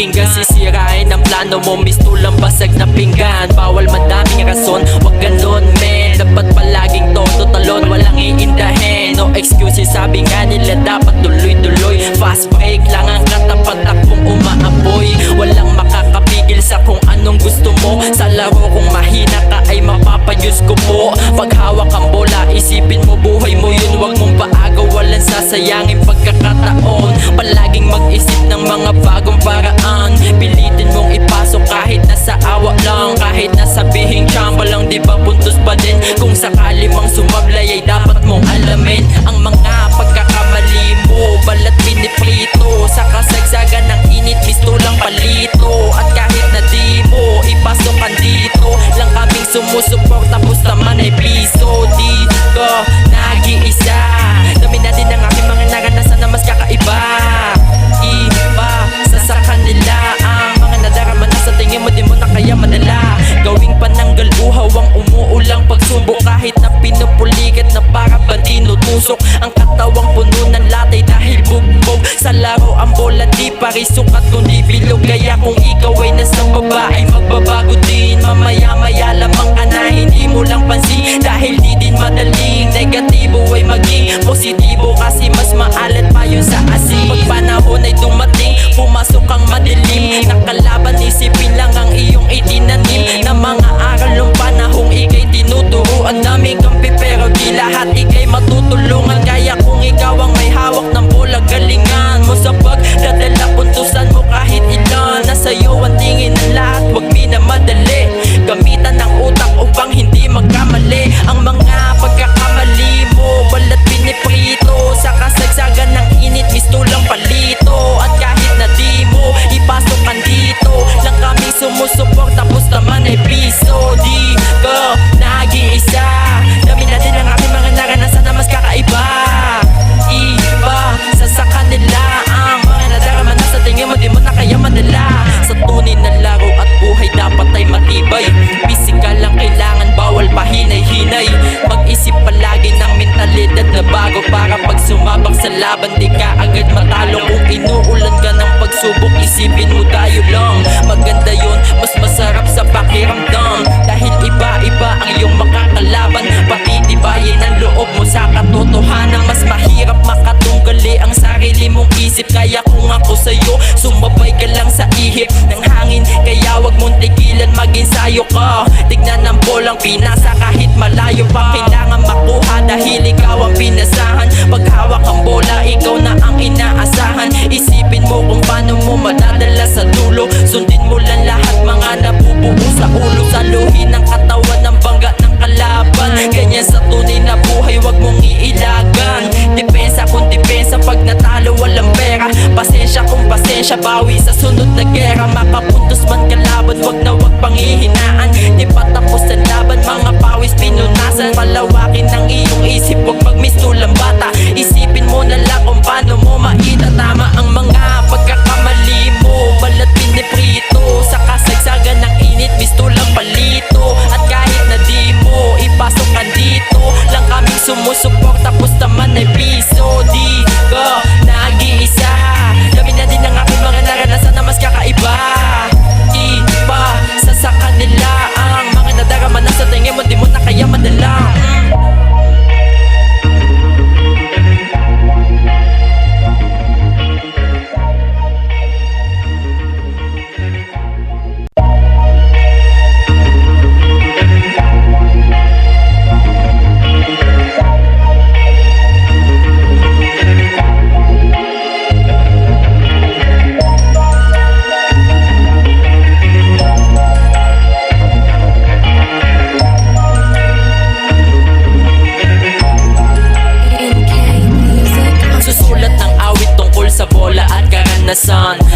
pakikinggan. Sisirain ang plano mo, mistulang basag na pinggan. Bawal madaming rason, wag ganon men. Dapat palaging todo talon, walang iindahin. No excuses, sabi nga nila dapat tuloy-tuloy. Fast break lang ang katapat akong umaapoy. Walang makakapigil sa kung anong gusto mo. Sa laro kung mahina ka ay mapapayos ko po. Pag hawak ang bola, isipin mo buhay mo yun. Wag mong paagaw, walang sasayangin pagkakataon. Palaging mag-isip ng mga bagong paraan. Pilitin mong ipasok kahit nasa awa lang. Kahit nasabihin tsamba lang, di ba puntos pa din. Kung sakali mang sumablay ay dapat mong alamin ang mga pagkakamali mo. Balat piniprito sa kasagsagan ng init, mistulang palito. At kahit na di mo ipasok ka dito, lang kaming sumusuport tapos naman ay piso. Di ko nag-iisa, dami na din ang aking mga naranasan na mas kakaiba. Iba sa kanila ang mga nadarama na sa tingin mo di mo na kaya madala. Gawing pananggal uhaw ang umuulang pagsubok. Kahit na pinupulikat na para ba tinutusok ang katawang puno ng latay dahil bugbog. Sa laro ang bola di parisukat kundi bilog. Kaya kung ikaw ay nasa baba ay magbabago din. Mamaya-maya lamang ka na hindi mo lang pansin. Dahil di din madaling negatibo ay maging positibo. Kasi mas maalat pa yun sa asin. Pag panahon ay dumating, pumasok ang madilim. Nakalaban isipin lang ang iyong itinanim. Na mga aral ng panahong ikay tinuturo. Ang daming kampi pero di lahat ikay matutulungan. Kaya kung ikaw ang may hawak ng bola, galingan mo sa pagdadala, puntusan mo kahit ilan. Nasa'yo ang tingin ng lahat, wag minamadali. Gamitan ng utak upang hindi magkamali. Ang mga pagkakamali mo, balat piniprito sa kasagsagan ng init, mistulang palito. At kahit na di mo ipasok ka dito, lang kami sumusuport tapos naman ay piso. Di ko nag-iisa, dami na din ang aking mga naranasan na mas kakaiba. Iba sa kanila ang mga nadarama na sa tingin mo di mo na kaya madala. Sa tunay na laro at buhay dapat ay matibay. Pisikal lang kailangan, bawal pahinay-hinay. Mag-isip palagi ng mentalidad na bago para pag sumabak sa laban di ka agad matalo. Kung inuulan ka ng pagsubok, isipin mo tayo lang. Maganda yun, mas masarap sa pakiramdam. Dahil iba-iba ang iyong makakalaban. Patitibayin ang loob mo sa katotohanan. Mas mahirap makatunggali ang sarili mong isip. Kaya kung ako sa'yo, sumabay ka lang sa ihip ng hangin. Kaya wag mong tigilan, mag-ensayo ka. Tignan ang bolang pinasa kahit malayo pa. Kailangan makuha dahil ikaw ang pinasahan. Pag hawak ang bola, ikaw na ang inaasahan. Isipin mo kung paano mo madadala sa dulo. Sundin mo lang lahat mga nabubuo sa ulo. Saluhin ang katawan ng bangga ng kalaban. Ganyan sa tunay na buhay, wag mong iilagan. Depensa kung depensa, pag natalo walang pera. Pasensya kung pasensya, bawi sa sunod na gera. Makapuntos man kalaban, wag na wag pang hihinaan. Di pa tapos ang laban, mga pawis pinunasan. Palawakin ang iyong isip, wag magmistulang bata. Isipin mo na lang kung paano mo maitatama ang mga pagkakamali mo. Balat piniprito sa kasagsagan ng init, mistulang palito. At kahit na di mo ipasok ka dito, lang kaming sumusuport tapos naman ay piso. Di ko nag-iisa, dami na din ang aking mga naranasan na mas kakaiba. Iba sa kanila ang mga nadarama na sa tingin mo di mo na kaya madala.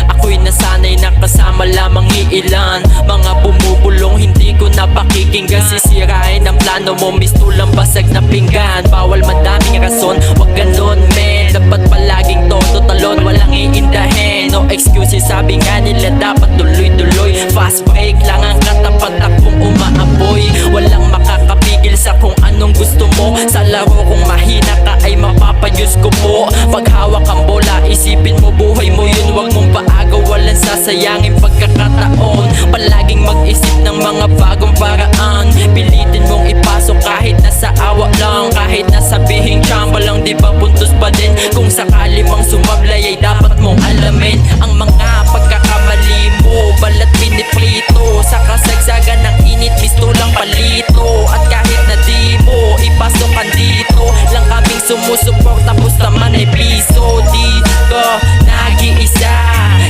Ako'y nasanay na kasama lamang iilan. Mga bumubulong hindi ko na pakikinggan. Sisirain ang plano mo, mistulang basag na pinggan. Bawal madaming rason, wag ganon men. Dapat palaging todo talon, walang iindahin. No excuses, sabi nga nila dapat tuloy-tuloy. Fast break lang ang katapat akong umaapoy. Walang makakapigil sa kung anong gusto mo. Sa laro kung mahina ka ay mapapayos ko po. Pag hawak ang bola, isipin mo buhay mo yun. Wag mong paagaw, walang sasakit. sayangin pagkakataon. Palaging mag-isip ng mga bagong paraan. Pilitin mong ipasok kahit nasa awa lang. Kahit nasabihin tsamba lang, di ba puntos pa din? Kung sakali mang sumablay ay dapat mong alamin ang mga pagkakamali mo. Balat piniprito sa kasagsagan ng init, misto lang palito. At kahit na di mo ipasok dito lang kaming sumusuport, tapos naman ay piso. Di ko nag-iisa,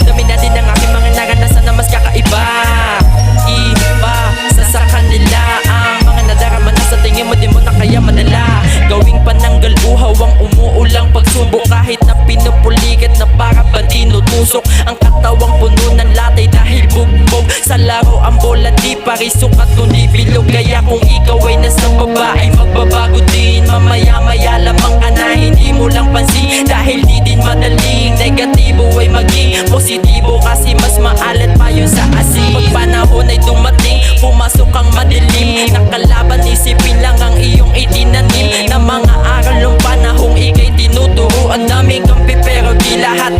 dami na din ang aking mga naranasan na mas kakaiba. Iba sa kanila ang mga nadarama na sa tingin mo di mo na kaya madala. Gawing pananggal uhaw ang umuulang pagsubok, kahit na pinupulikat na para ba tinutusok. Ang katawang puno ng latay dahil bugbog sa laro ang bola, di parisok at kundi bilog. Kaya kung ikaw ay nasa baba ay magbabago din. Mamaya-maya lamang ka na hindi mo lang pansin, dahil di din madaling negatibo ay maging positibo, kasi mas maalat pa yun sa asin. Pag panahon ay dumating, pumasok ang madilim. Nakalaban isipin lang ang iyong itinanim na mga aral ng panahong ikay tinuturo. Ang daming kampi pero di lahat